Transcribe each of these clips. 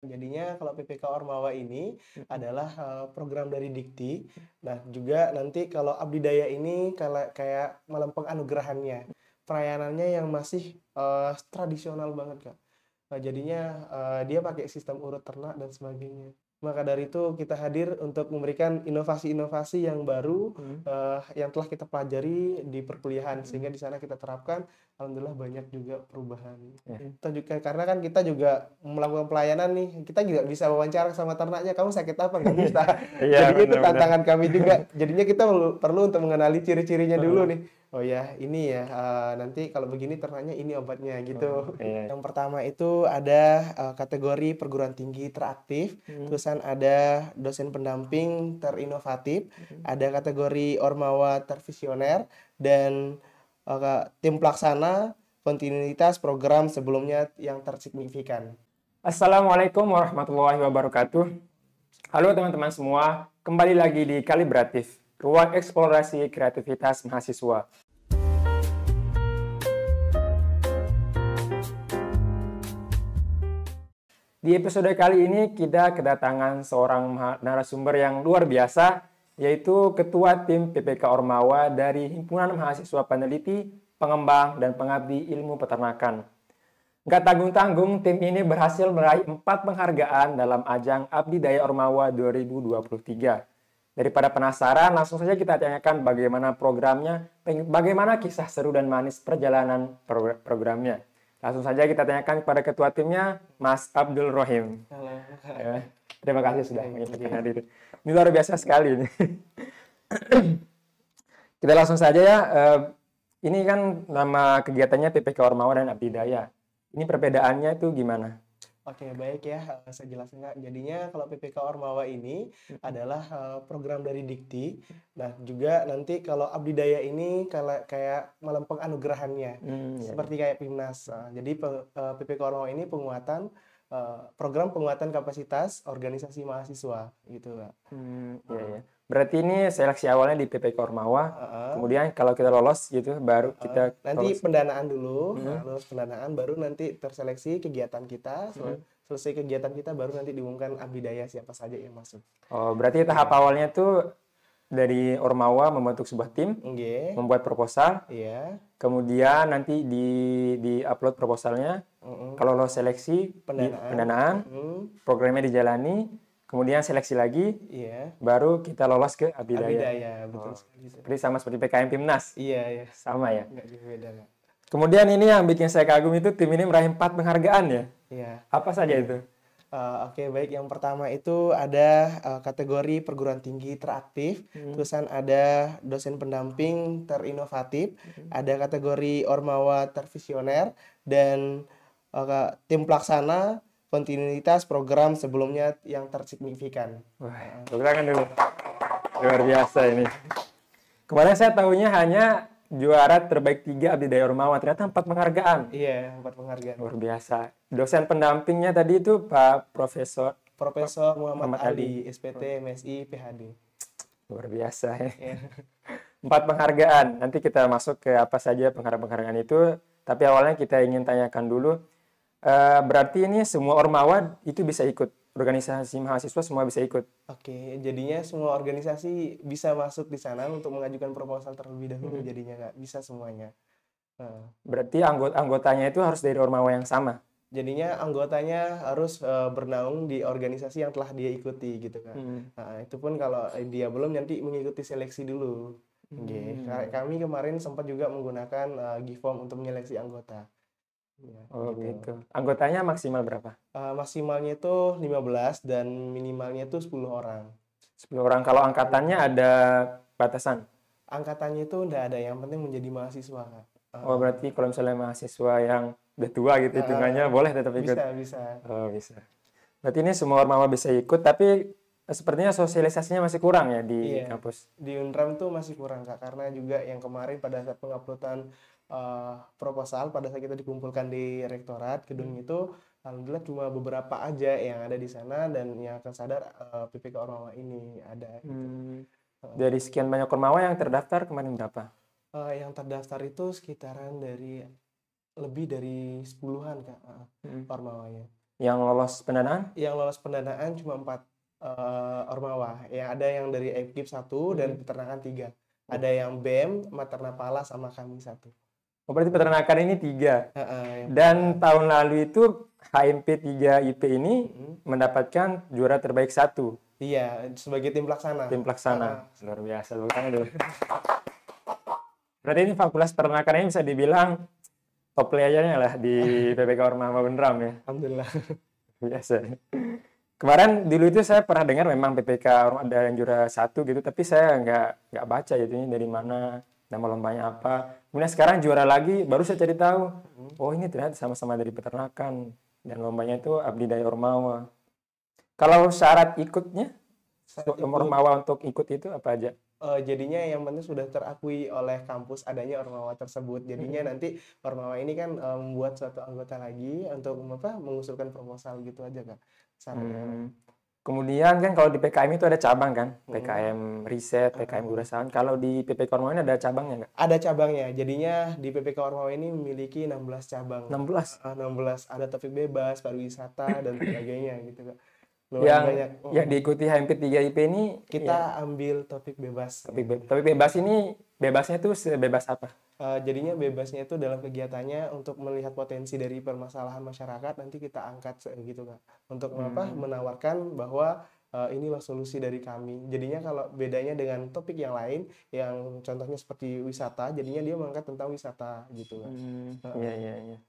Jadinya kalau PPK Ormawa ini adalah program dari Dikti. Nah, juga nanti kalau Abdidaya ini kayak melempeng anugerahannya. Pelayanannya yang masih tradisional banget, Kak. Nah, jadinya dia pakai sistem urut ternak dan sebagainya. Maka dari itu kita hadir untuk memberikan inovasi-inovasi yang baru yang telah kita pelajari di perkuliahan sehingga di sana kita terapkan. Alhamdulillah banyak juga perubahan. Kita juga karena kan kita juga melakukan pelayanan nih, kita juga bisa wawancara sama ternaknya, kamu sakit apa nggak bisa. Iya, Jadi itu benar-benar. tantangan kami juga. Jadinya kita perlu untuk mengenali ciri-cirinya dulu nih. Oh ya, ini ya nanti kalau begini ternaknya ini obatnya gitu. Iya. Yang pertama itu ada kategori perguruan tinggi teraktif, terusan ada dosen pendamping terinovatif, ada kategori Ormawa tervisioner, dan tim pelaksana kontinuitas program sebelumnya yang tersignifikan. Assalamualaikum warahmatullahi wabarakatuh. Halo teman-teman semua, kembali lagi di Kalibratif, ruang eksplorasi kreativitas mahasiswa. Di episode kali ini kita kedatangan seorang narasumber yang luar biasa, yaitu Ketua Tim PPK Ormawa dari Himpunan Mahasiswa Peneliti, Pengembang, dan Pengabdi Ilmu Peternakan. Nggak tanggung-tanggung, tim ini berhasil meraih 4 penghargaan dalam ajang Abdidaya Ormawa 2023. Daripada penasaran, langsung saja kita tanyakan bagaimana programnya, bagaimana kisah seru dan manis perjalanan programnya. Langsung saja kita tanyakan kepada ketua timnya, Mas Abdul Rohim. Halo. Ya, terima kasih sudah menyempatkan hadir. Ini luar biasa sekali ini. Kita langsung saja ya. Ini kan nama kegiatannya PPK Ormawa dan Abdidaya. Ini perbedaannya itu gimana? Oke, baik ya, saya jelaskan, Kak. Jadinya kalau PPK Ormawa ini adalah program dari Dikti. Nah, juga nanti kalau Abdidaya ini kayak melempeng anugerahannya, seperti kayak PIMNAS. Jadi PPK Ormawa ini program penguatan kapasitas organisasi mahasiswa, gitu, Kak. Iya. Berarti ini seleksi awalnya di PPK Ormawa, kemudian kalau kita lolos gitu, baru kita nanti lolos. pendanaan dulu, lulus pendanaan, baru nanti terseleksi kegiatan kita, selesai kegiatan kita baru nanti diumumkan Abdidaya siapa saja yang masuk. Oh, berarti tahap awalnya tuh dari Ormawa membentuk sebuah tim, membuat proposal, kemudian nanti di upload proposalnya, kalau lolos seleksi, pendanaan, programnya dijalani, kemudian seleksi lagi, baru kita lolos ke Abdidaya. Betul sekali. Seperti sama seperti PKM PIMNAS. Iya. Sama ya. Nggak beda, Kak. Kemudian ini yang bikin saya kagum itu tim ini meraih 4 penghargaan ya. Iya. Apa saja itu? Oke, baik. Yang pertama itu ada kategori perguruan tinggi teraktif, terusan ada dosen pendamping terinovatif, ada kategori Ormawa tervisioner, dan tim pelaksana kontinuitas program sebelumnya yang tersignifikan. Wah, tepuk tangan dulu. Luar biasa ini. Kemarin saya tahunya hanya juara terbaik 3 Abdidaya Ormawa, ternyata 4 penghargaan. Iya, 4 penghargaan. Luar biasa. Dosen pendampingnya tadi itu Pak Profesor Muhammad Ali, SPT, MSI, PhD. Luar biasa ya. 4 penghargaan. Nanti kita masuk ke apa saja penghargaan itu. Tapi awalnya kita ingin tanyakan dulu. Berarti ini semua Ormawa itu bisa ikut? Organisasi mahasiswa semua bisa ikut? Oke, jadinya semua organisasi bisa masuk di sana untuk mengajukan proposal terlebih dahulu. Jadinya nggak bisa semuanya. Berarti anggotanya itu harus dari Ormawa yang sama? Jadinya anggotanya harus bernaung di organisasi yang telah dia ikuti gitu kan. Nah, itu pun kalau dia belum nanti mengikuti seleksi dulu. Kami kemarin sempat juga menggunakan GIFOM untuk menyeleksi anggota. Oh gitu. Anggotanya maksimal berapa? Maksimalnya itu 15 dan minimalnya itu 10 orang. 10 orang. Kalau angkatannya ada batasan? Angkatannya itu enggak ada, yang penting menjadi mahasiswa, Kak. Oh, berarti kalau misalnya mahasiswa yang udah tua gitu hitungannya boleh tetap ikut? Bisa. Oh, bisa. Berarti ini semua Ormawa bisa ikut, tapi sepertinya sosialisasinya masih kurang ya di kampus? Di Unram tuh masih kurang, Kak, karena juga yang kemarin pada saat penguploadan proposal, pada saat kita dikumpulkan di rektorat gedung itu, alhamdulillah cuma beberapa aja yang ada di sana dan yang akan sadar PPK Ormawa ini ada. Dari sekian banyak Ormawa yang terdaftar kemarin berapa? Yang terdaftar itu sekitaran dari lebih dari 10-an, Kak, Ormawanya. Yang lolos pendanaan? Yang lolos pendanaan cuma 4 Ormawa. Ya, ada yang dari FKIP 1 dan peternakan 3. Ada yang BEM, Materna Pala sama kami 1. Oh, berarti peternakan ini 3. Yang Dan tahun lalu itu HMP 3 IP ini mendapatkan juara terbaik 1. Iya, sebagai tim pelaksana. Tim pelaksana. Luar biasa. Dulu. Berarti ini fakultas peternakan ini bisa dibilang top player-nya lah di PPK Ormawa Unram ya. Alhamdulillah. Biasa. Kemarin dulu itu saya pernah dengar memang PPK ada yang juara 1 gitu, tapi saya nggak baca gitu ini dari mana, nama lombanya apa. Kemudian sekarang juara lagi, baru saya cari tahu. Oh ini ternyata sama-sama dari peternakan dan lombanya itu Abdi Daya Ormawa. Kalau syarat ikutnya, Ormawa untuk ikut itu apa aja? Jadinya yang penting sudah terakui oleh kampus adanya Ormawa tersebut. Jadinya nanti Ormawa ini kan membuat suatu anggota lagi untuk mengusulkan proposal gitu aja Kak. Kemudian kan kalau di PKM itu ada cabang kan, PKM riset, PKM kewirausahaan. Kalau di PPK Ormawa ini ada cabangnya nggak? Ada cabangnya. Jadinya di PPK Ormawa ini memiliki 16 cabang. 16. 16. Ada topik bebas, pariwisata dan sebagainya gitu Kak. Yang Banyak. yang diikuti HMP 3 IP ini Kita ambil topik bebas. Topik bebas ini bebasnya itu sebebas apa? Jadinya bebasnya itu dalam kegiatannya untuk melihat potensi dari permasalahan masyarakat, nanti kita angkat gitu Kak. Untuk menawarkan bahwa inilah solusi dari kami. Jadinya kalau bedanya dengan topik yang lain, yang contohnya seperti wisata, jadinya dia mengangkat tentang wisata gitu Kak. Iya.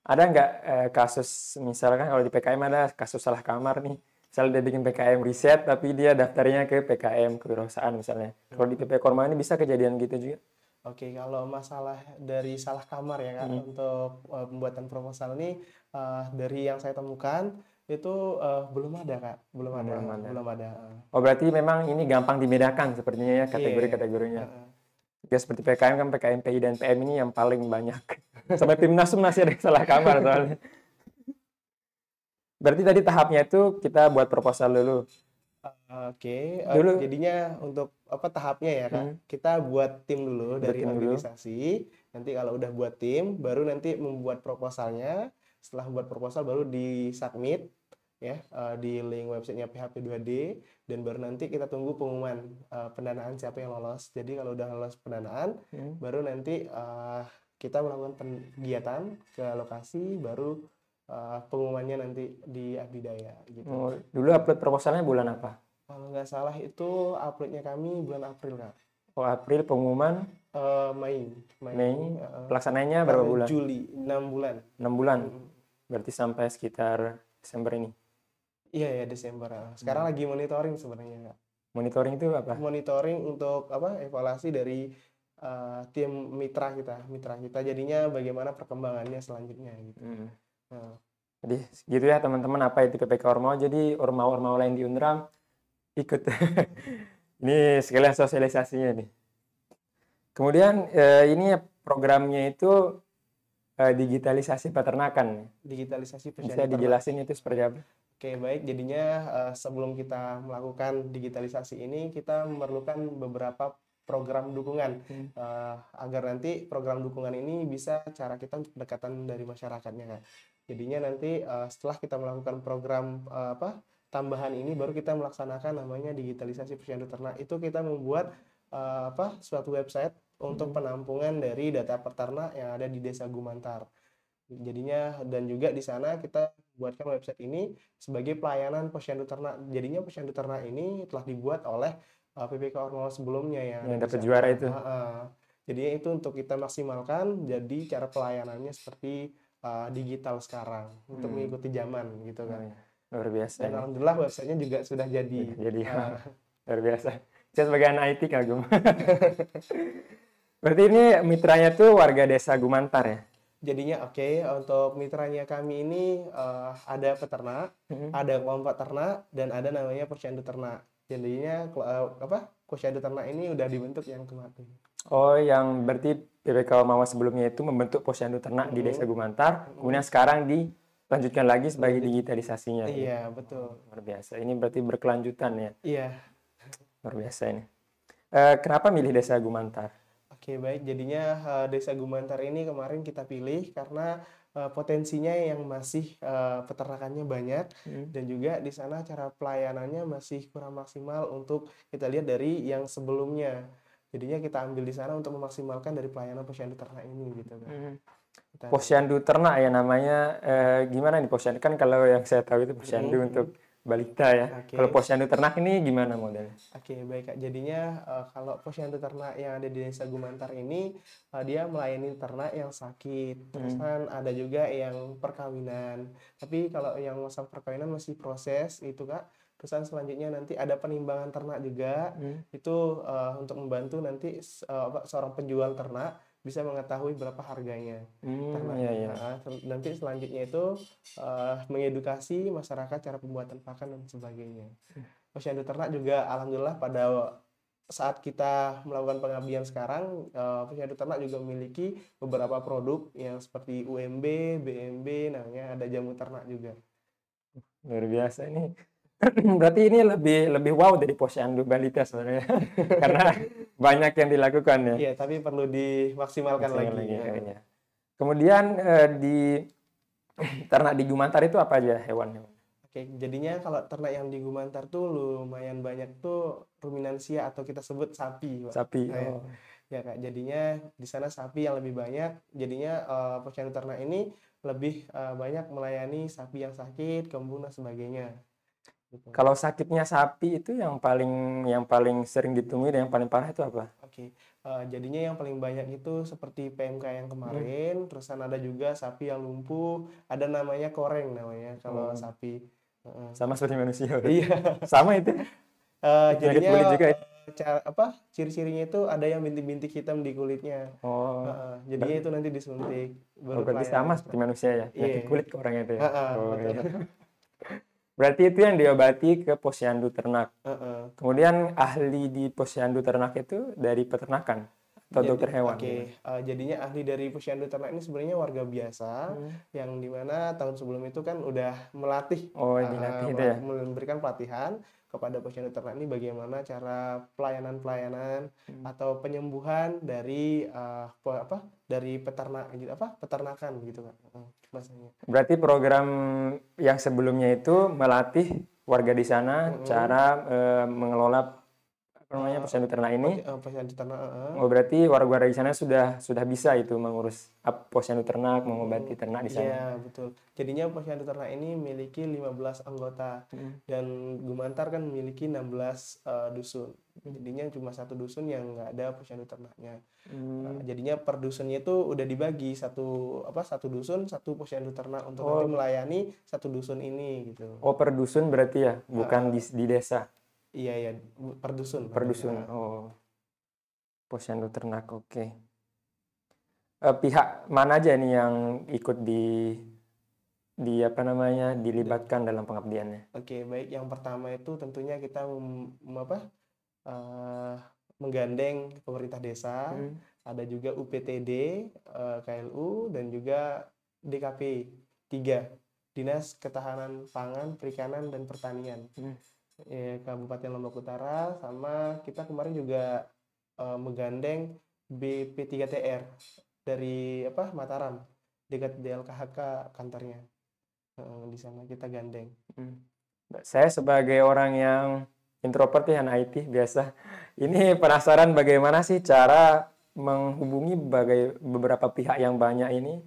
Ada nggak kasus, misalkan kalau di PKM ada kasus salah kamar nih, misalnya dia bikin PKM riset, tapi dia daftarnya ke PKM kewirausahaan misalnya. Kalau di PPK Ormawa ini bisa kejadian gitu juga? Oke, kalau masalah dari salah kamar ya Kak, untuk pembuatan proposal ini dari yang saya temukan itu belum ada Kak, belum ada. Oh berarti memang ini gampang dibedakan sepertinya ya kategori-kategorinya. Ya seperti PKM kan PKM PI dan PM ini yang paling banyak. Sampai Timnasum masih ada salah kamar soalnya. Berarti tadi tahapnya itu kita buat proposal dulu. Oke, jadinya untuk tahapnya ya Kak, kita buat tim dulu dari organisasi. Nanti kalau udah buat tim, baru nanti membuat proposalnya. Setelah membuat proposal baru disubmit ya di link websitenya PHP2D, dan baru nanti kita tunggu pengumuman pendanaan siapa yang lolos. Jadi kalau udah lolos pendanaan, baru nanti kita melakukan kegiatan ke lokasi, baru pengumumannya nanti di Abdi Daya gitu. Dulu upload proposalnya bulan apa? Kalau nggak salah itu uploadnya kami bulan April Kak. Oh April, pengumuman Mei. Pelaksananya berapa bulan? Juli, 6 bulan. 6 bulan. Berarti sampai sekitar Desember ini. Iya ya, Desember. Sekarang lagi monitoring sebenarnya Kak. Monitoring itu apa? Monitoring untuk evaluasi dari tim mitra kita. Jadinya bagaimana perkembangannya selanjutnya gitu. Jadi gitu ya teman-teman, apa itu PPK Ormawa. Jadi Ormawa lain di Unram ikut. Ini sekalian sosialisasinya nih. Kemudian ini programnya itu digitalisasi peternakan. Digitalisasi Bisa dijelasin itu seperti apa? Oke, baik. Jadinya sebelum kita melakukan digitalisasi ini, kita memerlukan beberapa program dukungan agar nanti program dukungan ini bisa cara kita untuk pendekatan dari masyarakatnya Kak. Jadinya nanti setelah kita melakukan program tambahan ini, baru kita melaksanakan namanya digitalisasi posyandu ternak. Itu kita membuat suatu website untuk penampungan dari data peternak yang ada di Desa Gumantar. Jadinya dan juga di sana kita buatkan website ini sebagai pelayanan posyandu ternak. Jadinya posyandu ternak ini telah dibuat oleh PPK Ormawa sebelumnya yang dapat juara itu. Jadinya itu untuk kita maksimalkan, jadi cara pelayanannya seperti digital sekarang untuk mengikuti zaman gitu kan. Luar biasa. Dan alhamdulillah websitenya juga sudah jadi. Luar biasa. Saya sebagai anak IT kagum. Berarti ini mitranya tuh warga Desa Gumantar ya? Jadinya untuk mitranya kami ini ada peternak, ada kelompok ternak, dan ada namanya posyandu ternak. Jadinya posyandu ternak ini udah dibentuk yang kemarin. Oh, yang berarti PPK Ormawa sebelumnya itu membentuk posyandu ternak di Desa Gumantar, kemudian sekarang dilanjutkan lagi sebagai digitalisasinya. Iya, betul. Luar biasa. Ini berarti berkelanjutan ya? Iya. Luar biasa ini. Kenapa milih Desa Gumantar? Oke, baik. Jadinya Desa Gumantar ini kemarin kita pilih karena potensinya yang masih peternakannya banyak, dan juga di sana cara pelayanannya masih kurang maksimal untuk kita lihat dari yang sebelumnya. Jadinya kita ambil di sana untuk memaksimalkan dari pelayanan posyandu ternak ini gitu kan. Kita Posyandu ternak ya namanya. Gimana nih posyandu? Kan kalau yang saya tahu itu posyandu Mhm, untuk balita ya. Kalau Oke. posyandu ternak ini gimana modelnya? Oke, baik Kak. Jadinya kalau posyandu ternak yang ada di Desa Gumantar ini dia melayani ternak yang sakit. Terus kan ada juga yang perkawinan. Tapi kalau yang masa perkawinan masih proses itu Kak. Terus kan selanjutnya nanti ada penimbangan ternak juga. Itu untuk membantu nanti seorang penjual ternak bisa mengetahui berapa harganya Iya, ternaknya. iya. Nanti selanjutnya itu mengedukasi masyarakat cara pembuatan pakan dan sebagainya. Posyandu ternak juga alhamdulillah pada saat kita melakukan pengabdian sekarang, posyandu ternak juga memiliki beberapa produk yang seperti UMB, BMB, namanya ada jamu ternak juga. Luar biasa ini. Berarti ini lebih wow dari posyandu balita sebenarnya. Karena banyak yang dilakukan ya. Iya, tapi perlu dimaksimalkan Maksimal lagi. lagi Ya. kayaknya. Kemudian di ternak di Gumantar itu apa aja hewannya? Oke, jadinya kalau ternak yang di Gumantar tuh lumayan banyak tuh ruminansia atau kita sebut sapi, Pak. Sapi. Nah, ya. Oh. Ya Kak, jadinya di sana sapi yang lebih banyak. Jadinya posyandu ternak ini lebih banyak melayani sapi yang sakit, kembung dan sebagainya. Gitu. Kalau sakitnya sapi itu yang paling sering ditemui dan yang paling parah itu apa? Oke, jadinya yang paling banyak itu seperti PMK yang kemarin, terusan ada juga sapi yang lumpuh, ada namanya koreng namanya kalau Oh, sapi. Heeh. sama seperti manusia berarti. Iya, Sama itu. Penyakit jadinya kulit juga ya? ciri-cirinya itu ada yang bintik-bintik hitam di kulitnya. Oh, Jadinya itu nanti disuntik, baru berarti pelayanan. sama seperti manusia ya? Penyakit Iya, kulit ke orang itu ya? Oh, betul. iya. Berarti itu yang diobati ke posyandu ternak. Heeh. Kemudian ahli di posyandu ternak itu dari peternakan atau dokter hewan. Oke, jadinya ahli dari posyandu ternak ini sebenarnya warga biasa yang dimana tahun sebelum itu kan udah melatih, Oh, dilatih itu ya? memberikan pelatihan kepada posyandu ternak ini bagaimana cara pelayanan-pelayanan atau penyembuhan dari dari peternak gitu peternakan gitu kan bahasanya. Berarti program yang sebelumnya itu melatih warga di sana cara mengelola posyandu ternak ini. Posyandu ternak. Oh, berarti warga-warga di sana sudah bisa itu mengurus posyandu ternak, mengobati ternak di sana. Iya, betul. Jadinya posyandu ternak ini memiliki 15 anggota dan Gumantar kan memiliki 16 dusun. Jadinya cuma satu dusun yang nggak ada posyandu ternaknya. Jadinya per dusunnya itu udah dibagi satu dusun satu posyandu ternak untuk nanti melayani satu dusun ini gitu. Oh, per dusun berarti ya, bukan di desa. Iya ya, per dusun. Per dusun. Oh, posyandu ternak. Oke. Pihak mana aja nih yang ikut dilibatkan dalam pengabdiannya? Oke, baik. Yang pertama itu tentunya kita menggandeng pemerintah desa, ada juga UPTD, KLU, dan juga DKP 3, Dinas Ketahanan Pangan, Perikanan, dan Pertanian. Kabupaten Lombok Utara, sama kita kemarin juga menggandeng BP3TR dari Mataram, dekat DLKHK kantornya. Di sana kita gandeng. Saya sebagai orang yang introvert ya, anak IT biasa. Ini penasaran bagaimana sih cara menghubungi beberapa pihak yang banyak ini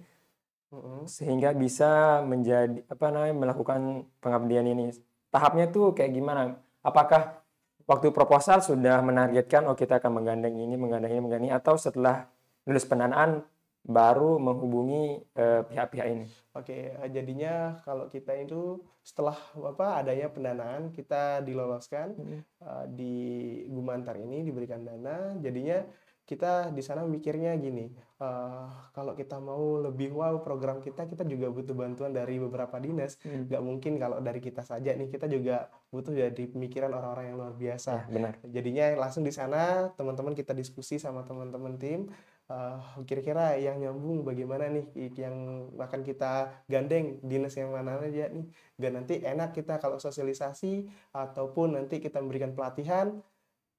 sehingga bisa melakukan pengabdian ini. Tahapnya tuh kayak gimana? Apakah waktu proposal sudah menargetkan kita akan menggandeng ini, atau setelah lulus pendanaan baru menghubungi pihak-pihak ini? Oke, jadinya kalau kita itu setelah adanya pendanaan kita diloloskan di Gumantar ini diberikan dana, jadinya kita di sana mikirnya gini, kalau kita mau lebih wow program kita juga butuh bantuan dari beberapa dinas. Nggak mungkin kalau dari kita saja nih, kita juga butuh jadi pemikiran orang-orang yang luar biasa. Benar. Jadinya langsung di sana teman-teman kita diskusi sama teman-teman tim, kira-kira yang nyambung bagaimana nih yang akan kita gandeng dinas yang mana aja nih, biar nanti enak kita kalau sosialisasi ataupun nanti kita memberikan pelatihan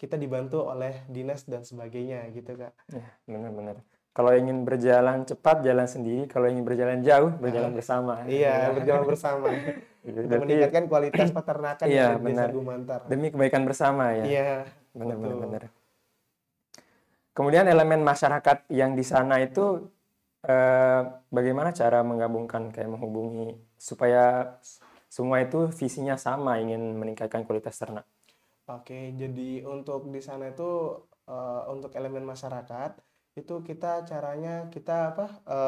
kita dibantu oleh dinas dan sebagainya gitu Kak. Ya, benar-benar. Kalau ingin berjalan cepat, jalan sendiri. Kalau ingin berjalan jauh, berjalan bersama. Iya, berjalan bersama untuk Berarti, meningkatkan kualitas peternakan yang iya ada di Desa benar. Gumantar. Demi kebaikan bersama ya. Iya, Benar, benar, betul. benar. Kemudian elemen masyarakat yang di sana itu bagaimana cara menggabungkan, kayak menghubungi supaya semua itu visinya sama, ingin meningkatkan kualitas ternak. Oke, jadi untuk di sana itu untuk elemen masyarakat itu kita caranya kita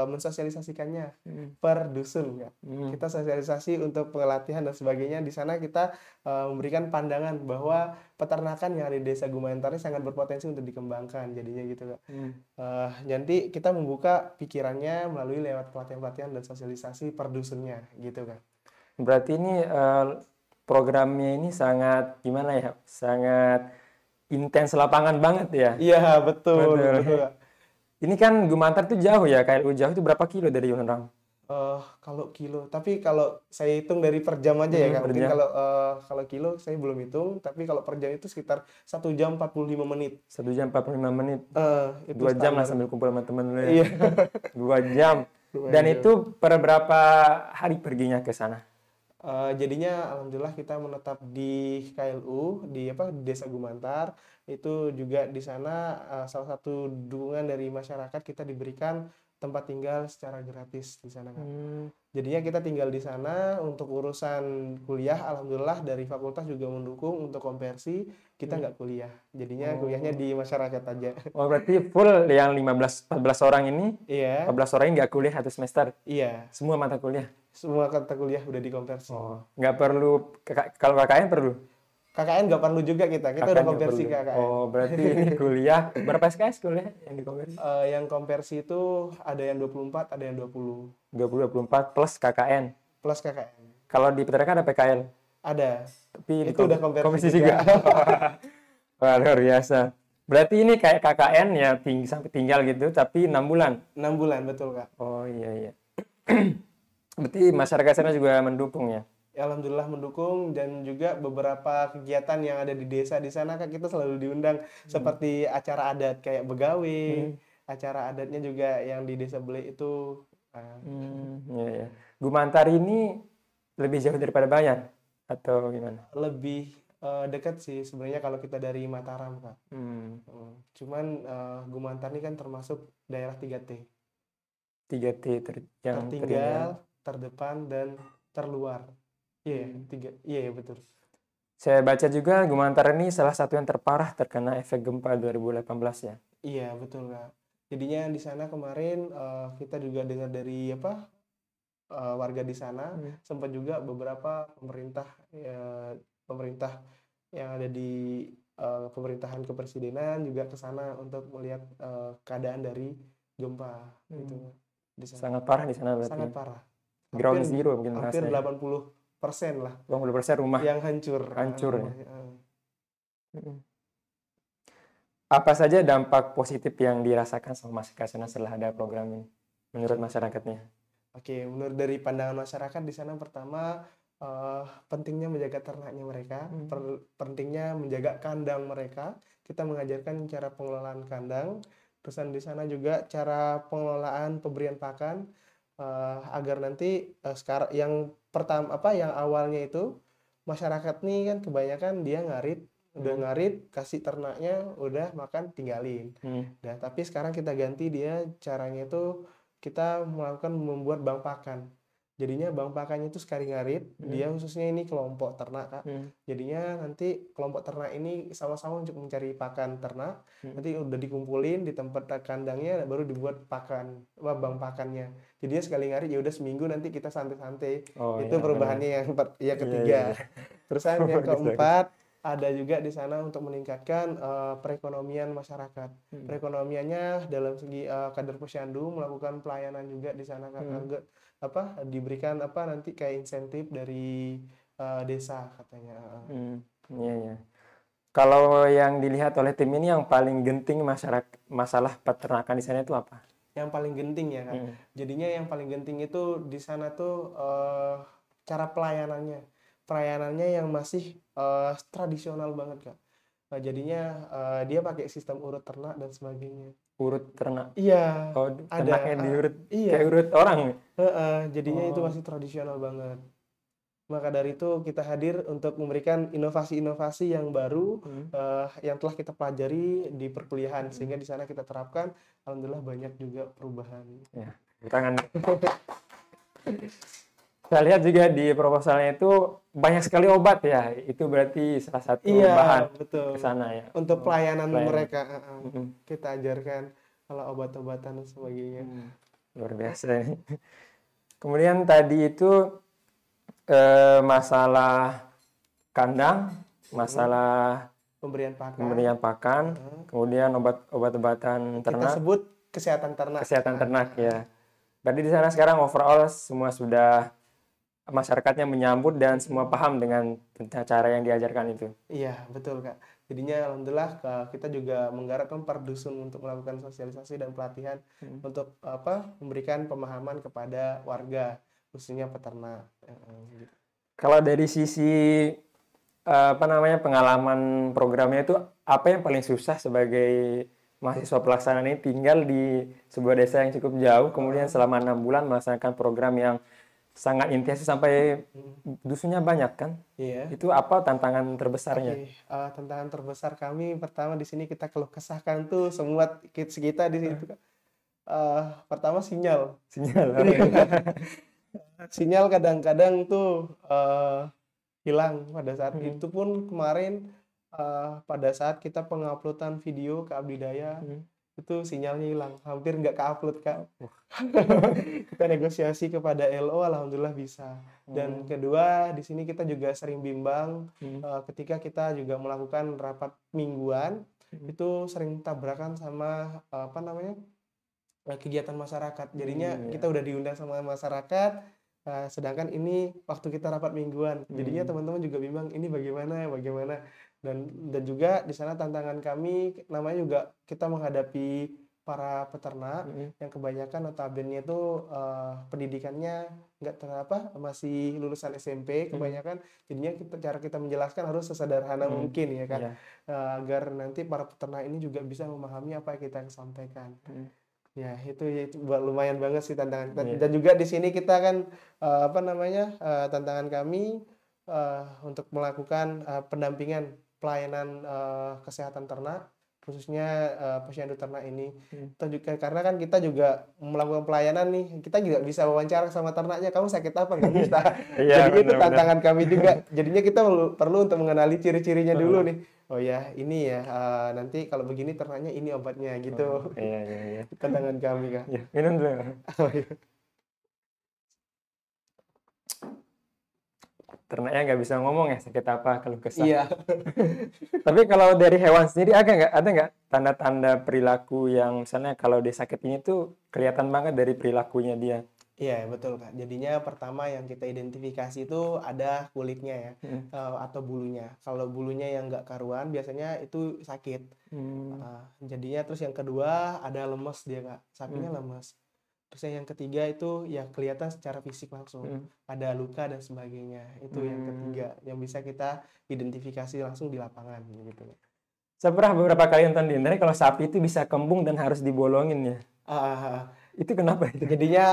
mensosialisasikannya per dusun ya. Kita sosialisasi untuk pelatihan dan sebagainya. Di sana kita memberikan pandangan bahwa peternakan yang ada di Desa Gumantar ini sangat berpotensi untuk dikembangkan jadinya gitu Kak. Nanti kita membuka pikirannya melalui lewat pelatihan-pelatihan dan sosialisasi per dusunnya gitu Kak. Berarti ini programnya ini sangat gimana ya? Sangat intens lapangan banget ya. Iya, betul, Betul. betul Kak. Ini kan Gumantar tuh jauh ya, KLU jauh itu berapa kilo dari Yunarang? Kalau kilo, tapi kalau saya hitung dari per jam aja ya Kak. Per Mungkin jam. kalau kilo saya belum hitung, tapi kalau per jam itu sekitar 1 jam 45 menit. 1 jam 45 menit. Itu 2 jam lah standar. sambil kumpul sama temen lu ya. Iya. 2 jam. 2 Dan jam. itu per berapa hari perginya ke sana? Jadinya alhamdulillah kita menetap di KLU di Desa Gumantar. Itu juga di sana salah satu dukungan dari masyarakat, kita diberikan tempat tinggal secara gratis di sana Kak. Jadinya kita tinggal di sana untuk urusan kuliah, alhamdulillah dari fakultas juga mendukung untuk konversi, kita nggak kuliah. Jadinya kuliahnya di masyarakat aja. Oh, berarti full yang 14 orang ini, Iya, 14 orang ini nggak kuliah 1 semester. iya. Semua mata kuliah. Semua mata kuliah udah dikonversi. Oh, nggak perlu, kalau KKN perlu? KKN nggak perlu juga kita KKN udah nggak konversi perlu. KKN. Oh, berarti ini kuliah, berapa SKS kuliah yang dikonversi? Yang konversi itu ada yang 24, ada yang 20. 20-24 plus KKN. Plus KKN. Kalau di peternakan ada PKL. Ada. Tapi Itu udah konversi juga. Wah, luar biasa. Berarti ini kayak KKN ya, sampai tinggal gitu, tapi 6 bulan. 6 bulan, betul Kak. Oh iya. Berarti masyarakat sana juga mendukung ya? Ya, alhamdulillah mendukung, dan juga beberapa kegiatan yang ada di desa di sana Kak, kita selalu diundang seperti acara adat kayak begawe, acara adatnya juga yang di Desa Bele itu. Iya. Gumantar ini lebih jauh daripada Banjar atau gimana? Lebih dekat sih sebenarnya kalau kita dari Mataram Kak. Cuman Gumantar ini kan termasuk daerah 3T. 3T yang Tertinggal, terdepan, dan terluar. Iya, betul. Saya baca juga Gumantar ini salah satu yang terparah terkena efek gempa 2018 ya. Iya, betul Kak. Jadinya di sana kemarin kita juga dengar dari warga di sana, sempat juga beberapa pemerintah yang ada di pemerintahan kepresidenan juga ke sana untuk melihat keadaan dari gempa gitu. Di sana. Sangat parah di sana berarti. Sangat parah. Ground zero mungkin hampir bahasanya. 80% lah 80% rumah yang hancur. ya. Apa saja dampak positif yang dirasakan sama masyarakat sana setelah ada program ini menurut masyarakatnya? Oke, menurut dari pandangan masyarakat di sana, pertama pentingnya menjaga ternaknya mereka, pentingnya menjaga kandang mereka. Kita mengajarkan cara pengelolaan kandang, terus di sana juga cara pengelolaan pemberian pakan agar nanti sekarang yang pertama yang awalnya itu masyarakat nih kan kebanyakan dia ngarit, udah ngarit kasih ternaknya, udah makan tinggalin. Nah, tapi sekarang kita ganti dia caranya itu kita membuat bank pakan. Jadinya bank pakannya itu sekali ngarit, dia khususnya ini kelompok ternak Kak. Jadinya nanti kelompok ternak ini sama-sama untuk mencari pakan ternak. Nanti udah dikumpulin di tempat kandangnya, baru dibuat pakan, bank pakannya. Jadinya sekali ngarit ya udah seminggu, nanti kita santai-santai. Itu perubahannya yang ketiga. Terus yang keempat, ada juga di sana untuk meningkatkan perekonomian masyarakat. Perekonomiannya dalam segi kader posyandu melakukan pelayanan juga di sana Kak. Diberikan nanti kayak insentif dari desa katanya. Iya. Kalau yang dilihat oleh tim ini yang paling genting masalah peternakan di sana itu apa? Yang paling genting ya Kak. Jadinya yang paling genting itu di sana tuh cara pelayanannya. Pelayanannya yang masih tradisional banget Kak. Jadinya dia pakai sistem urut ternak dan sebagainya. urut ternak. Iya, Oh, ada. ternaknya diurut Iya, kayak urut orang. jadinya itu Oh. masih tradisional banget. Maka dari itu kita hadir untuk memberikan inovasi-inovasi yang baru yang telah kita pelajari di perkuliahan sehingga di sana kita terapkan. Alhamdulillah banyak juga perubahan. Ya, tangan. Saya lihat juga di proposalnya itu banyak sekali obat ya. Itu berarti salah satu Iya, bahan betul. ke sana ya. Untuk pelayanan pelayanan. mereka Mm-mm. kita ajarkan kalau obat-obatan dan sebagainya. Luar biasa ini. Kemudian tadi itu masalah kandang, masalah Pemberian pakan. pakan, kemudian obat-obatan Kita ternak, sebut kesehatan ternak. kesehatan ternak ya. Berarti di sana sekarang overall semua sudah masyarakatnya menyambut dan semua paham dengan cara yang diajarkan itu. Iya, betul Kak. Jadinya alhamdulillah kita juga menggarapkan per dusun untuk melakukan sosialisasi dan pelatihan untuk memberikan pemahaman kepada warga, khususnya peternak. Gitu. Kalau dari sisi pengalaman programnya itu apa yang paling susah sebagai mahasiswa pelaksana ini tinggal di sebuah desa yang cukup jauh, kemudian selama 6 bulan melaksanakan program yang sangat intensif sampai dusunnya banyak kan? Iya. Itu apa tantangan terbesarnya? Oke, tantangan terbesar kami pertama di sini kita keluh kesahkan tuh semua kita di situ Kak. Pertama sinyal. Sinyal kadang-kadang tuh hilang pada saat itu pun kemarin pada saat kita penguploadan video ke Abdidaya itu sinyalnya hilang, hampir nggak ke-upload Kak. Kita negosiasi kepada LO, alhamdulillah bisa. Dan kedua di sini kita juga sering bimbang ketika kita juga melakukan rapat mingguan itu sering tabrakan sama kegiatan masyarakat. Jadinya kita udah diundang sama masyarakat. Sedangkan ini waktu kita rapat mingguan, jadinya teman-teman juga bimbang ini bagaimana dan juga di sana tantangan kami namanya juga kita menghadapi para peternak yang kebanyakan notabene itu pendidikannya masih lulusan SMP kebanyakan, jadinya cara kita menjelaskan harus sesederhana mungkin ya kan, agar nanti para peternak ini juga bisa memahami apa yang kita sampaikan. Ya itu lumayan banget sih tantangan kita. Dan juga di sini kita kan tantangan kami untuk melakukan pendampingan pelayanan kesehatan ternak khususnya posyandu ternak ini. Juga karena kan kita juga melakukan pelayanan nih, kita juga bisa wawancara sama ternaknya, kamu sakit apa nggak bisa. Jadi itu tantangan kami juga. Jadinya kita perlu untuk mengenali ciri-cirinya dulu nih. Oh ya, ini ya nanti kalau begini ternaknya ini obatnya gitu. Iya. Tantangan kami Kak. Ya, minum dulu. Ternaknya nggak bisa ngomong ya sakit apa kalau kesah. Iya. Tapi kalau dari hewan sendiri ada nggak tanda-tanda perilaku yang misalnya kalau dia sakit ini tuh kelihatan banget dari perilakunya dia? Iya betul Kak. Jadinya pertama yang kita identifikasi itu ada kulitnya ya atau bulunya. Kalau bulunya yang nggak karuan biasanya itu sakit. Jadinya terus yang kedua ada lemes dia Kak. Sapinya lemes. Terus yang ketiga itu ya kelihatan secara fisik langsung. Ada luka dan sebagainya. Itu yang ketiga yang bisa kita identifikasi langsung di lapangan gitu. Saya pernah beberapa kali nonton di internet kalau sapi itu bisa kembung dan harus dibolongin ya. Itu kenapa itu? Jadinya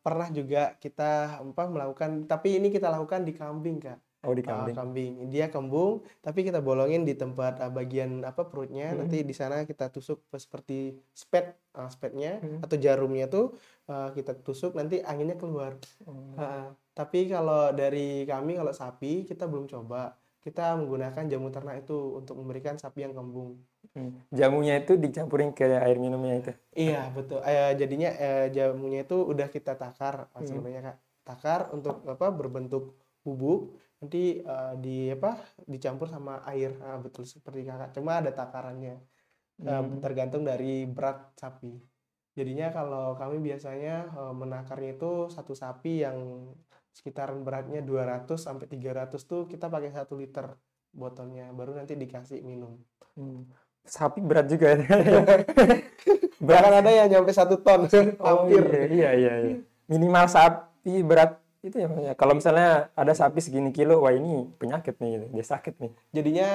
pernah juga kita melakukan, tapi ini kita lakukan di kambing Kak. Oh di kambing. Kambing dia kembung, tapi kita bolongin di tempat bagian perutnya. Nanti di sana kita tusuk seperti spetnya atau jarumnya tuh kita tusuk, nanti anginnya keluar. Tapi kalau dari kami kalau sapi kita belum coba. Kita menggunakan jamu ternak itu untuk memberikan sapi yang kembung. Jamunya itu dicampurin ke air minumnya itu? Iya betul. Jadinya jamunya itu udah kita takar sebenarnya Kak. Takar untuk berbentuk bubuk. Nanti dicampur sama air. Betul seperti Kakak. Cuma ada takarannya. Tergantung dari berat sapi. Jadinya kalau kami biasanya menakarnya itu satu sapi yang sekitaran beratnya 200 sampai 300 tuh kita pakai 1 liter botolnya, baru nanti dikasih minum. Sapi berat juga ya. Bahkan ada yang nyampe 1 ton hampir. Iya. Minimal sapi berat itu ya. Kalau misalnya ada sapi segini kilo, wah ini penyakit nih, dia sakit nih. Jadinya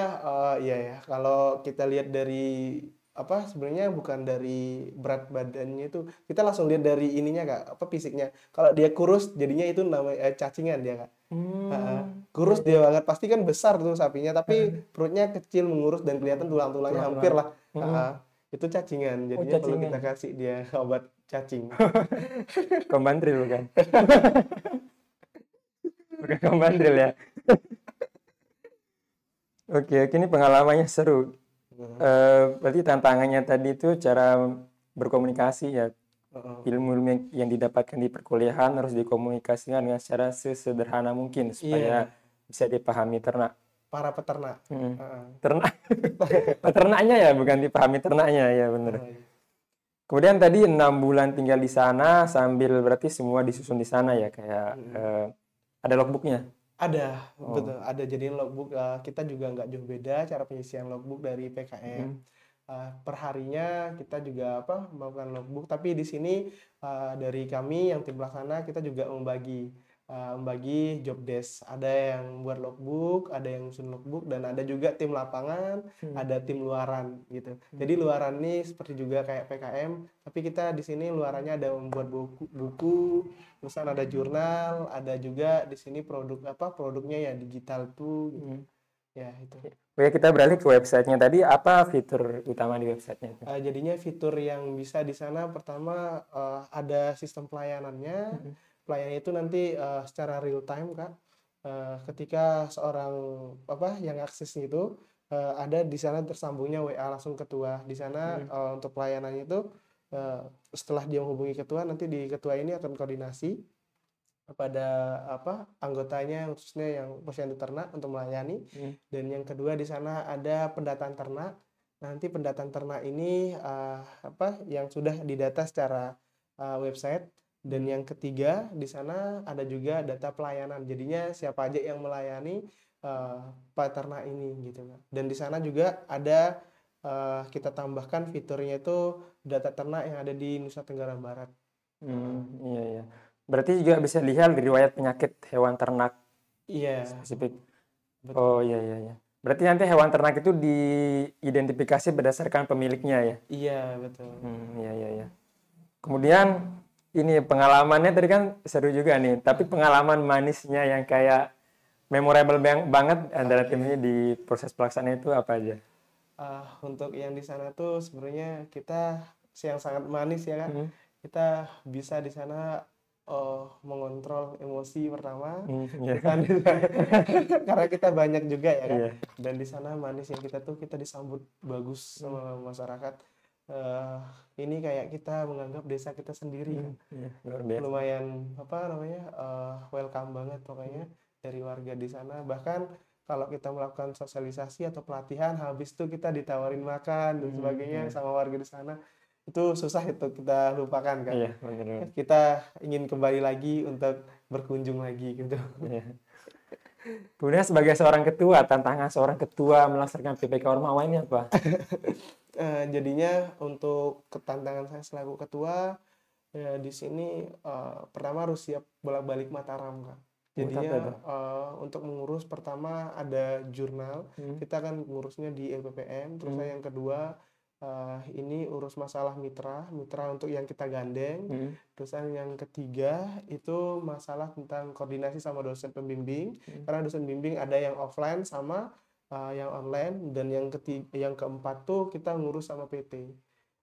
iya ya, kalau kita lihat dari apa sebenarnya bukan dari berat badannya itu, kita langsung lihat dari ininya Kak, apa fisiknya. Kalau dia kurus jadinya itu namanya cacingan dia Kak. Heeh. Iya, Kurus dia banget pasti kan besar tuh sapinya, tapi perutnya kecil mengurus dan kelihatan tulang-tulangnya hampir tulang-tulang. lah. Heeh. Itu cacingan. Oh, Jadinya perlu kita cacingan. kasih dia obat cacing. Kombantril bukan? Bukan kombantril ya. Oke, ini pengalamannya seru. Berarti tantangannya tadi itu cara berkomunikasi ya. Heeh. Ilmu-ilmu yang didapatkan di perkuliahan harus dikomunikasikan dengan secara sesederhana mungkin supaya Iya, bisa dipahami ternak. para peternak. Mm. Heeh. Ternak, peternaknya ya, bukan dipahami ternaknya ya bener. Oh, iya. Kemudian tadi 6 bulan tinggal di sana sambil berarti semua disusun di sana ya kayak ada logbooknya. Ada, Oh. betul. Ada jadiin logbook. Kita juga nggak jauh beda cara pengisian logbook dari PKM. Perharinya kita juga apa melakukan logbook. Tapi di sini dari kami yang tim pelaksana kita juga membagi job desk. Ada yang buat logbook, ada yang susun logbook, dan ada juga tim lapangan, ada tim luaran gitu. Jadi luaran ini seperti juga kayak PKM, tapi kita di sini luarannya ada membuat buku, terus ada jurnal, ada juga di sini produknya ya digital tuh gitu. Ya itu. Oke, kita beralih ke websitenya tadi. Apa fitur utama di websitenya itu? Jadinya fitur yang bisa di sana pertama ada sistem pelayanannya. Pelayanannya itu nanti secara real time Kak. Ketika seorang yang akses itu ada di sana tersambungnya WA langsung ketua. Di sana untuk pelayanannya itu setelah dia menghubungi ketua, nanti di ketua ini akan koordinasi kepada anggotanya khususnya yang posyandu ternak untuk melayani. Dan yang kedua di sana ada pendataan ternak. Nanti pendataan ternak ini yang sudah didata secara website. Dan yang ketiga di sana ada juga data pelayanan. Jadinya siapa aja yang melayani peternak ini gitu kan. Dan di sana juga ada kita tambahkan fiturnya itu data ternak yang ada di Nusa Tenggara Barat. Iya, iya. Berarti juga bisa lihat riwayat penyakit hewan ternak Iya, spesifik. betul. Oh iya, iya, iya. Berarti nanti hewan ternak itu diidentifikasi berdasarkan pemiliknya ya? Iya, betul. Iya, iya, iya. Kemudian ini pengalamannya tadi kan seru juga nih, tapi pengalaman manisnya yang kayak memorable banget antara tim ini di proses pelaksanaan itu apa aja? Untuk yang di sana tuh sebenarnya kita yang sangat manis ya kan. Kita bisa di sana mengontrol emosi pertama. Iya. Karena kita banyak juga ya kan. Iya. Dan di sana manisnya kita disambut bagus sama masyarakat. Ini kayak kita menganggap desa kita sendiri kan. Iya, luar biasa. Lumayan welcome banget pokoknya dari warga di sana. Bahkan kalau kita melakukan sosialisasi atau pelatihan, habis itu kita ditawarin makan dan sebagainya sama warga di sana. Itu susah itu kita lupakan kan. Iya, benar. Kita ingin kembali lagi untuk berkunjung lagi gitu. Iya. Kemudian sebagai seorang ketua, tantangan seorang ketua melaksanakan PPK Ormawa ini apa? Jadinya untuk tantangan saya selaku ketua ya di sini pertama harus siap bolak-balik Mataram Kak. Jadinya untuk mengurus pertama ada jurnal, kita kan ngurusnya di LPPM. Terus yang kedua ini urus masalah mitra untuk yang kita gandeng. Terus yang ketiga itu masalah tentang koordinasi sama dosen pembimbing, karena dosen bimbing ada yang offline sama yang online. Dan yang keempat tuh kita ngurus sama PT,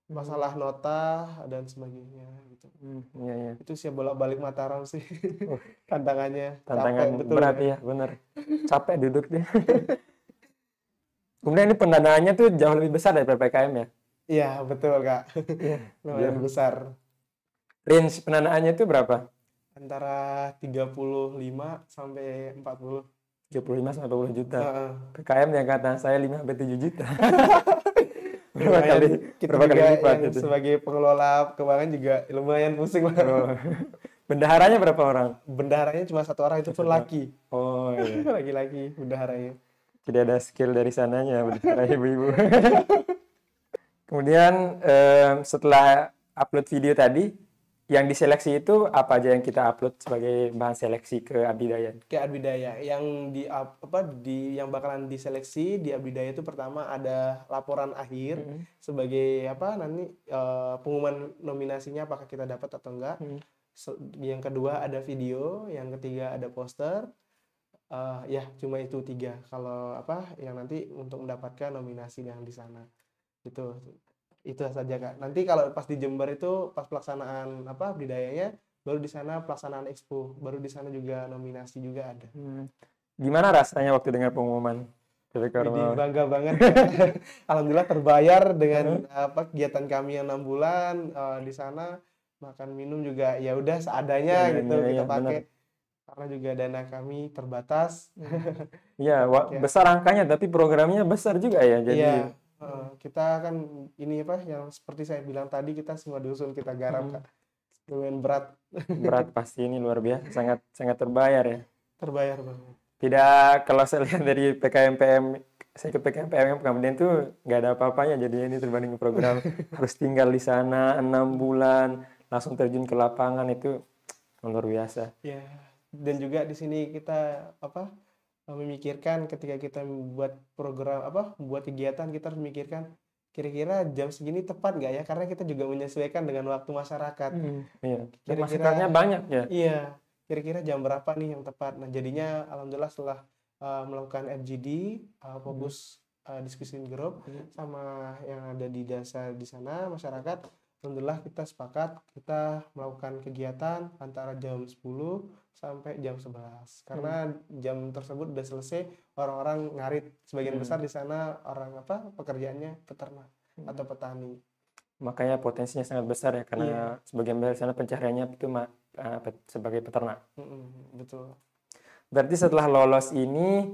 masalah nota dan sebagainya gitu. Iya, iya. Itu siap bolak-balik Mataram sih. Tantangannya Tantangan capek, betul berat ya, bener. Capek duduk deh. Kemudian ini pendanaannya tuh jauh lebih besar dari PPKM ya? Iya, betul Kak. Iya. Lumayan besar. Range pendanaannya itu berapa? Antara 35 sampai 40. 35 sampai 40 juta. Heeh. PKM yang kata saya 5 sampai 7 juta. Lumayan, kita berapa kali juga lipat yang itu? sebagai pengelola keuangan juga lumayan pusing lah. Oh. Bendaharanya berapa orang? Bendaharanya cuma satu orang, itu pun laki. Oh iya. Laki-laki bendaharanya. Tidak ada skill dari sananya bendahara ibu-ibu. Kemudian setelah upload video tadi, yang diseleksi itu apa aja yang kita upload sebagai bahan seleksi ke Abdidaya? Kayak Abdidaya yang yang bakalan diseleksi di Abdidaya itu pertama ada laporan akhir sebagai nanti pengumuman nominasinya apakah kita dapat atau enggak. Yang kedua ada video, yang ketiga ada poster. Ya cuma itu 3 kalau yang nanti untuk mendapatkan nominasi yang di sana itu saja Kak. Nanti kalau pas di Jember itu pas pelaksanaan budayanya baru di sana pelaksanaan expo, baru di sana juga nominasi juga ada. Gimana rasanya waktu dengar pengumuman? Jadi bangga banget. Alhamdulillah terbayar dengan kegiatan kami yang 6 bulan di sana, makan minum juga ya udah seadanya gitu kita pakai. Karena juga dana kami terbatas. Iya, besar angkanya tapi programnya besar juga ya. Jadi iya, kita kan ini yang seperti saya bilang tadi, kita semua dusun kita garap Kak. Lumayan berat. Berat pasti, ini luar biasa, sangat terbayar ya. Terbayar banget. Tidak, kalau saya lihat dari PKMPM, saya ikut PKMPM kemudian tuh nggak ada apa-apanya jadi ini terbanding program harus tinggal di sana 6 bulan langsung terjun ke lapangan, itu luar biasa. Ya, dan juga di sini kita memikirkan ketika kita membuat program membuat kegiatan, kita harus memikirkan kira-kira jam segini tepat nggak ya, karena kita juga menyesuaikan dengan waktu masyarakat. Iya. Masyarakatnya banyak ya. Iya, kira-kira jam berapa nih yang tepat. Nah jadinya alhamdulillah setelah melakukan FGD, fokus diskusi grup sama yang ada di desa di sana masyarakat, alhamdulillah kita sepakat kita melakukan kegiatan antara jam 10 sampai jam 11 karena jam tersebut udah selesai, orang-orang ngarit sebagian besar di sana orang pekerjaannya peternak atau petani. Makanya potensinya sangat besar ya, karena sebagian besar sana pencahariannya itu sebagai peternak. Betul. Berarti setelah lolos ini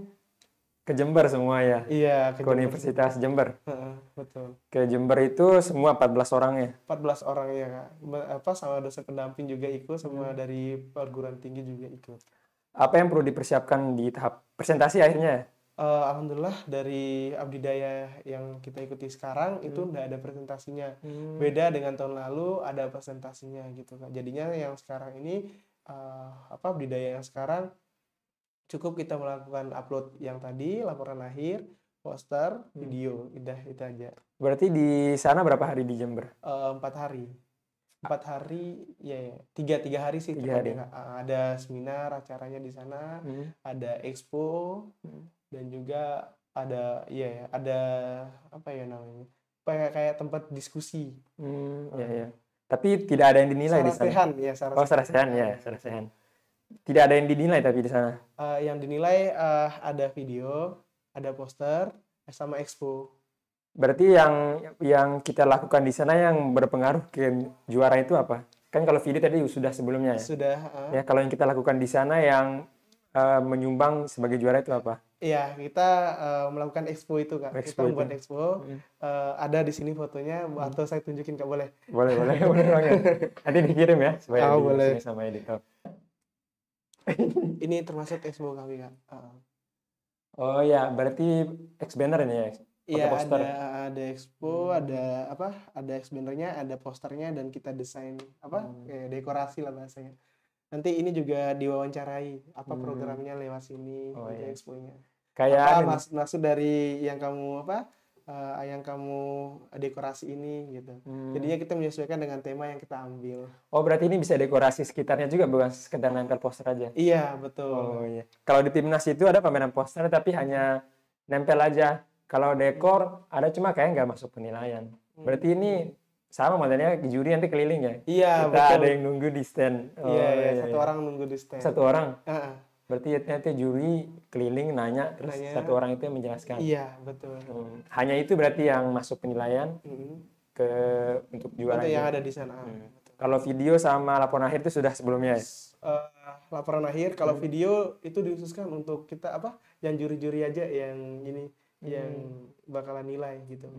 ke Jember semua ya? Iya, ke Universitas Jember. Betul. Ke Jember itu semua 14 orang ya? 14 orang ya Kak. Sama dosen pendamping juga ikut, semua dari perguruan tinggi juga ikut. Apa yang perlu dipersiapkan di tahap presentasi akhirnya? Alhamdulillah dari Abdidaya yang kita ikuti sekarang itu udah ada presentasinya. Beda dengan tahun lalu ada presentasinya gitu Kak. Jadinya yang sekarang ini Abdidaya yang sekarang cukup kita melakukan upload yang tadi, laporan akhir, poster, video, udah itu aja. Berarti di sana berapa hari di Jember? 4 hari. 4 hari, ya 3 hari sih. 3 hari. Ada seminar, acaranya di sana, ada expo, dan juga ada ada namanya? Kayak tempat diskusi. Ya. Tapi tidak ada yang dinilai di sana. Sarasehan ya, Sarasehan. Tidak ada yang dinilai tapi di sana. Yang dinilai ada video, ada poster, sama expo. Berarti yang kita lakukan di sana yang berpengaruh ke juara itu apa? Kan kalau video tadi sudah sebelumnya ya. Sudah. Ya, kalau yang kita lakukan di sana yang menyumbang sebagai juara itu apa? Iya, kita melakukan expo itu Kak. Kita membuat expo. Ada di sini fotonya, atau saya tunjukin Kak, boleh? Boleh banget. Nanti dikirim ya supaya boleh sama editor. Ini termasuk expo kami Kak. Oh ya, berarti X-banner ini ya? Iya, ada expo, ada X-bannernya, ada posternya, dan kita desain kayak dekorasi lah bahasanya. Nanti ini juga diwawancarai programnya lewat sini, expo-nya. Kayak maksud dari yang kamu yang kamu dekorasi ini gitu. Jadinya kita menyesuaikan dengan tema yang kita ambil. Oh, berarti ini bisa dekorasi sekitarnya juga, bukan sekedar nempel poster aja? Iya, betul. Oh iya. Kalau di Timnas itu ada pameran poster tapi hanya nempel aja. Kalau dekor ada cuma kayak nggak masuk penilaian. Berarti ini sama modelnya, juri nanti keliling ya? Iya, kita betul. ada yang nunggu di stand. Iya, 1 orang nunggu di stand. 1 orang? Berarti nanti juri keliling nanya, terus 1 orang itu yang menjelaskan. Iya, betul. Hanya itu berarti yang masuk penilaian untuk juara. Yang ada di sana. Kalau video sama laporan akhir itu sudah sebelumnya ya? Laporan akhir, kalau video itu dikhususkan untuk kita yang juri-juri aja yang ini yang bakalan nilai gitu.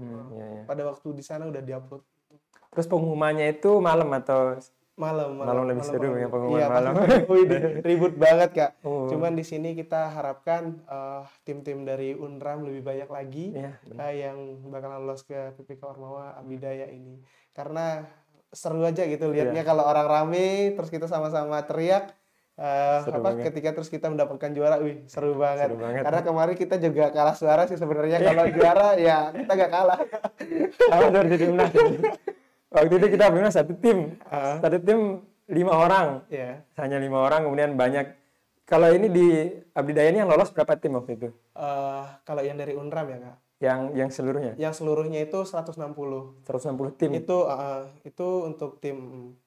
Pada waktu di sana udah diupload. Terus pengumumannya itu malam atau malam lebih seru yang pengumuman malam? Ribut banget Kak. Cuman di sini kita harapkan tim-tim dari Unram lebih banyak lagi yang bakalan lolos ke PPK Ormawa Abdidaya ini, karena seru aja gitu lihatnya Iya, kalau orang rame terus kita sama-sama teriak seru banget. ketika terus kita mendapatkan juara, wih seru banget. Seru banget. Karena kemarin kita juga kalah suara sih sebenarnya, kalau juara ya kita gak kalah. Sama dari timnas. Waktu itu kita punya satu tim. Ah, Satu tim 5 orang. ya. Hanya 5 orang, kemudian banyak. Kalau ini di Abdi Daya ini yang lolos berapa tim waktu itu? Kalau yang dari Unram ya Kak, Yang seluruhnya? yang seluruhnya itu 160. 160 tim. Itu untuk tim.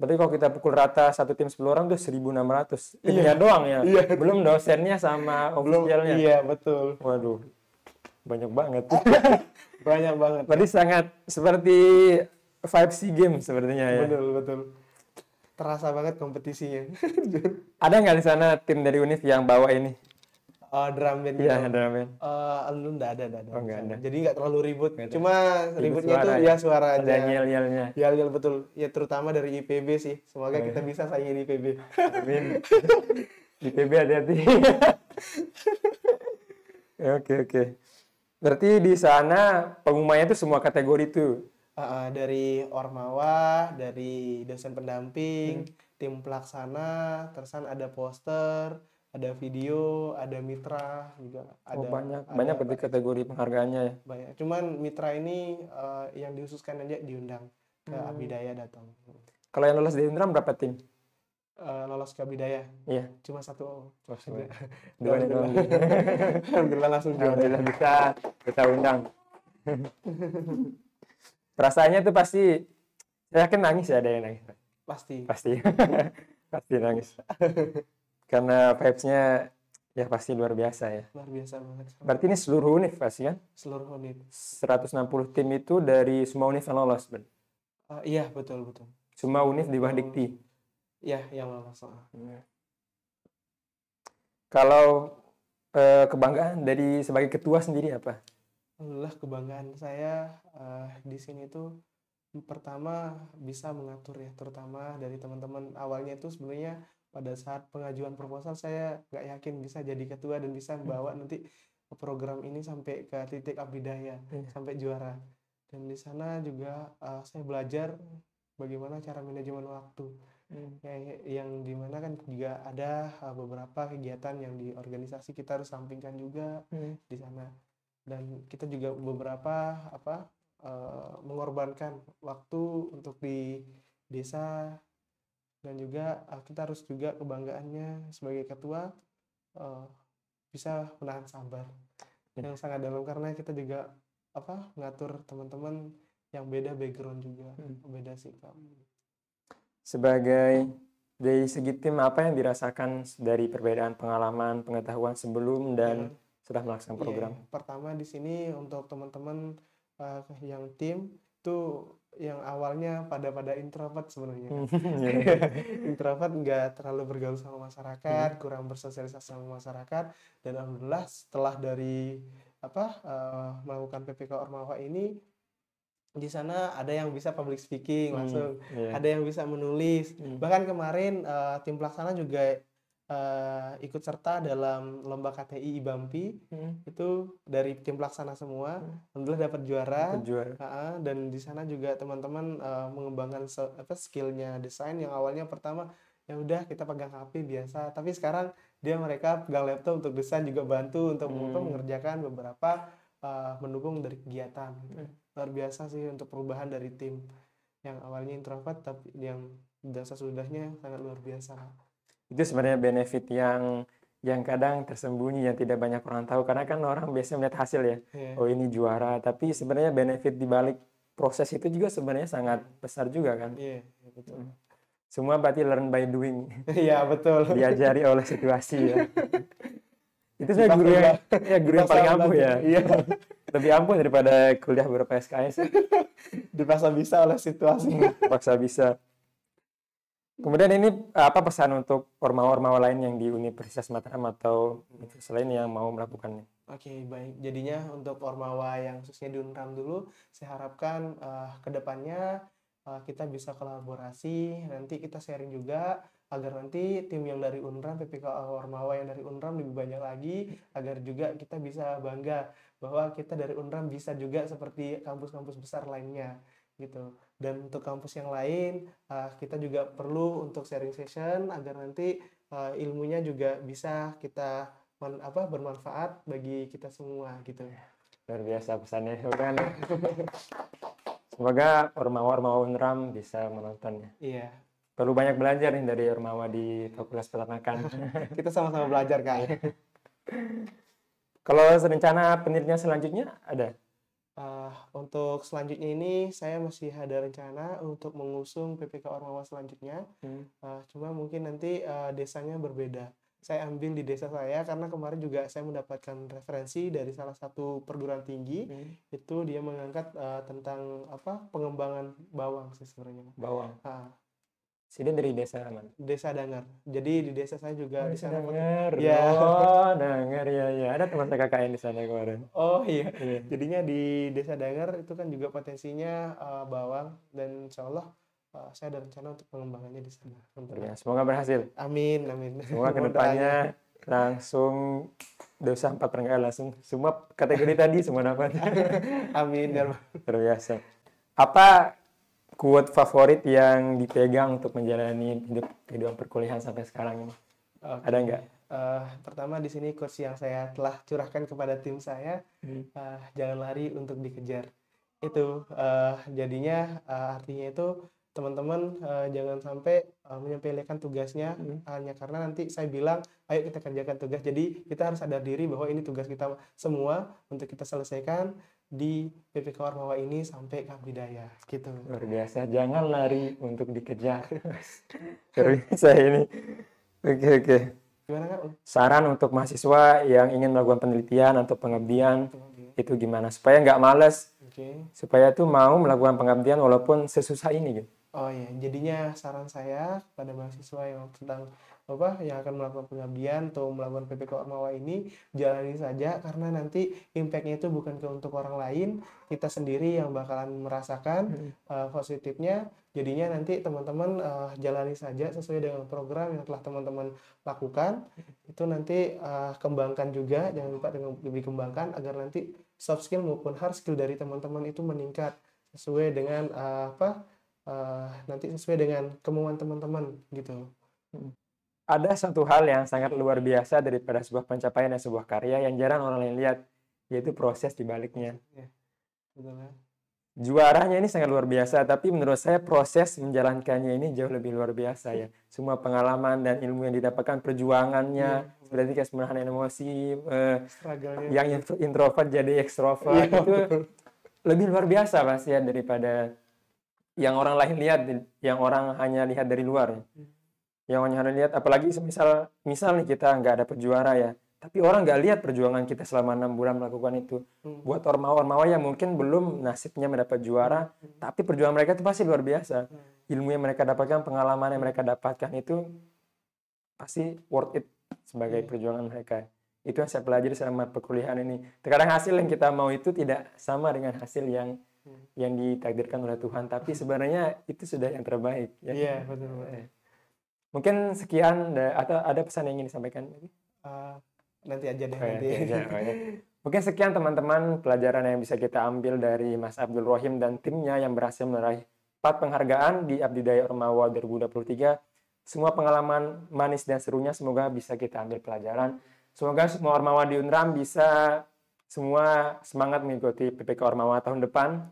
Berarti kalau kita pukul rata satu tim 10 orang tuh 1.600. Iya. Timnya doang ya? Iya. Belum dosennya sama Belum, ofisialnya. iya betul. Waduh, banyak banget. Banyak banget. Berarti sangat seperti 5C game sepertinya ya. Betul, betul. Terasa banget kompetisinya. Ada nggak di sana tim dari UNIF yang bawa ini? Drum band Iya, gitu. ada men. Alhamdulillah nggak ada. Oh, nggak ada. Jadi nggak terlalu ribut. Nggak ada. Cuma ributnya Suara itu ya. ya suara Ada aja. yel-yelnya. Ya betul. Ya terutama dari IPB sih. Semoga Oh, kita iya. bisa saingin IPB. Amin. Di PB hati-hati. Oke. Berarti di sana pengumumannya itu semua kategori itu. Dari Ormawa, dari dosen pendamping, tim pelaksana, terusan ada poster, ada video, ada mitra juga Oh, ada banyak berarti kategori penghargaannya ya. banyak. Cuman mitra ini yang dihususkan aja diundang ke Abidaya datang. Kalau yang lolos di Indram berapa tim? Lolos ke Abidaya Iya. cuma satu. Dua nih doang. Alhamdulillah langsung juara. Alhamdulillah kita undang. Perasaannya tuh pasti, saya yakin nangis ya, ada yang nangis. Pasti Pasti. Pasti nangis. Karena vibes-nya ya pasti luar biasa ya. luar biasa banget. Berarti ini seluruh univ pasti kan? Seluruh unit. 160 tim itu dari semua univ yang lolos, Ben. Iya betul. Semua univ di bawah Dikti. Iya yang lolos. Kalau kebanggaan dari sebagai ketua sendiri apa? Alhamdulillah kebanggaan saya di sini tuh pertama bisa mengatur ya, terutama dari teman-teman. Awalnya itu sebenarnya pada saat pengajuan proposal saya nggak yakin bisa jadi ketua dan bisa membawa nanti program ini sampai ke titik Abdidaya, sampai juara. Dan di sana juga saya belajar bagaimana cara manajemen waktu. Yang dimana kan juga ada beberapa kegiatan yang di organisasi kita harus sampingkan juga di sana. Dan kita juga beberapa mengorbankan waktu untuk di desa, dan juga kita harus juga kebanggaannya sebagai ketua bisa menahan sabar yang sangat dalam, karena kita juga mengatur teman-teman yang beda background juga, beda sikap. Sebagai dari segi tim, apa yang dirasakan dari perbedaan pengalaman, pengetahuan sebelum dan setelah melaksanakan program? Pertama di sini untuk teman-teman yang tim itu yang awalnya pada introvert sebenarnya. Introvert, nggak terlalu bergaul sama masyarakat, kurang bersosialisasi sama masyarakat. Dan alhamdulillah setelah dari melakukan PPK Ormawa ini, di sana ada yang bisa public speaking langsung, ada yang bisa menulis. Bahkan kemarin tim pelaksana juga ikut serta dalam lomba KTI IBAMPI, itu dari tim pelaksana semua. Alhamdulillah dapat juara. Dan di sana juga teman-teman mengembangkan skillnya desain. Yang awalnya pertama ya udah kita pegang HP biasa, tapi sekarang mereka pegang laptop untuk desain, juga bantu untuk mengerjakan beberapa mendukung dari kegiatan. Luar biasa sih untuk perubahan dari tim yang awalnya introvert tapi yang sesudahnya sangat luar biasa. Itu sebenarnya benefit yang kadang tersembunyi, yang tidak banyak orang tahu, karena kan orang biasanya melihat hasil ya, oh ini juara, tapi sebenarnya benefit di balik proses itu juga sebenarnya sangat besar juga kan. Betul. Semua berarti learn by doing. Iya betul. Diajari oleh situasi ya. Itu saya guru yang paling ampuh ya. Iya. Lebih ampuh daripada kuliah beberapa SKS. Dipaksa bisa oleh situasi. Paksa bisa. Kemudian ini apa pesan untuk ormawa-ormawa lain yang di Universitas Mataram atau universitas lain yang mau melakukannya? Oke, baik. Jadinya untuk ormawa yang khususnya di Unram dulu, saya harapkan ke depannya kita bisa kolaborasi, nanti kita sharing juga, agar nanti tim yang dari Unram, PPK Ormawa yang dari Unram lebih banyak lagi, agar juga kita bisa bangga bahwa kita dari Unram bisa juga seperti kampus-kampus besar lainnya. gitu. Dan untuk kampus yang lain, kita juga perlu untuk sharing session agar nanti ilmunya juga bisa kita bermanfaat bagi kita semua gitu. Luar biasa pesannya. Semoga Ormawa Unram bisa menontonnya. Iya, Perlu banyak belajar nih dari Ormawa di Fakultas Peternakan. kita sama-sama belajar Kak. Kalau rencana penelitian selanjutnya ada? Untuk selanjutnya ini saya masih ada rencana untuk mengusung PPK Ormawa selanjutnya. Cuma mungkin nanti desanya berbeda. Saya ambil di desa saya karena kemarin juga saya mendapatkan referensi dari salah satu perguruan tinggi. Itu dia mengangkat tentang pengembangan bawang sih sebenarnya. Bawang. Ah, Sini dari desa mana? Desa Dangar. Jadi di desa saya juga di Desa sana Dangar. ya. Oh, Dangar ya ya. Ada teman saya KKN di sana kemarin. Oh iya. Iya. Jadinya di Desa Dangar itu kan juga potensinya bawang dan insya Allah saya ada rencana untuk pengembangannya di sana. Ya, semoga berhasil. Amin, amin. Semoga Mohon kedepannya langsung dosa 4 perenggan langsung semua kategori tadi semua dapat. doanya. Amin. Luar biasa. Apa quote favorit yang dipegang untuk menjalani hidup kehidupan perkuliahan sampai sekarang ini? Oke. Ada nggak? Pertama di sini quotes yang saya telah curahkan kepada tim saya, jangan lari untuk dikejar. Itu jadinya artinya itu teman-teman jangan sampai menyepelekan tugasnya hanya karena nanti saya bilang ayo kita kerjakan tugas. Jadi kita harus sadar diri bahwa ini tugas kita semua untuk kita selesaikan di PPK Ormawa ini sampai ke Abdidaya gitu. Luar biasa, jangan lari untuk dikejar. Luar biasa ini. Oke. Gimana Kak? Saran untuk mahasiswa yang ingin melakukan penelitian atau pengabdian itu gimana? Supaya nggak males, supaya tuh mau melakukan pengabdian walaupun sesusah ini gitu. Oh iya, jadinya saran saya kepada mahasiswa yang yang akan melakukan pengabdian atau melakukan PPK Ormawa ini, jalani saja karena nanti impact-nya itu bukan untuk orang lain, kita sendiri yang bakalan merasakan positifnya. Jadinya nanti teman-teman jalani saja sesuai dengan program yang telah teman-teman lakukan. Itu nanti kembangkan juga, jangan lupa lebih kembangkan agar nanti soft skill maupun hard skill dari teman-teman itu meningkat sesuai dengan nanti sesuai dengan kemauan teman-teman gitu. Ada satu hal yang sangat luar biasa daripada sebuah pencapaian dan sebuah karya yang jarang orang lain lihat, yaitu proses di baliknya. Ya, betul kan? Juaranya ini sangat luar biasa, tapi menurut saya proses menjalankannya ini jauh lebih luar biasa ya. Semua pengalaman dan ilmu yang didapatkan, perjuangannya, berarti kayak menahan emosi, yang introvert jadi ekstrovert, itu lebih luar biasa pasti ya daripada yang orang lain lihat, yang orang hanya lihat dari luar. Yang hanya lihat, apalagi misal nih kita nggak dapet juara ya, tapi orang nggak lihat perjuangan kita selama 6 bulan melakukan itu. Buat ormawa yang mungkin belum nasibnya mendapat juara, tapi perjuangan mereka itu pasti luar biasa. Ilmu yang mereka dapatkan, pengalaman yang mereka dapatkan itu pasti worth it sebagai perjuangan mereka. Itu yang saya pelajari selama perkuliahan ini. Terkadang hasil yang kita mau itu tidak sama dengan hasil yang ditakdirkan oleh Tuhan, tapi sebenarnya itu sudah yang terbaik. Ya? Iya, betul. Mungkin sekian, atau ada pesan yang ingin disampaikan lagi? Nanti aja deh. Mungkin sekian teman-teman pelajaran yang bisa kita ambil dari Mas Abdul Rohim dan timnya yang berhasil meraih 4 penghargaan di Abdidaya Ormawa 2023. Semua pengalaman manis dan serunya semoga bisa kita ambil pelajaran. Semoga semua Ormawa di Unram bisa semua semangat mengikuti PPK Ormawa tahun depan.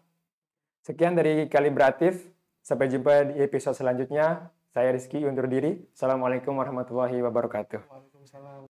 Sekian dari Kalibratif. Sampai jumpa di episode selanjutnya. Saya Rizky undur diri. Assalamualaikum warahmatullahi wabarakatuh. Waalaikumsalam.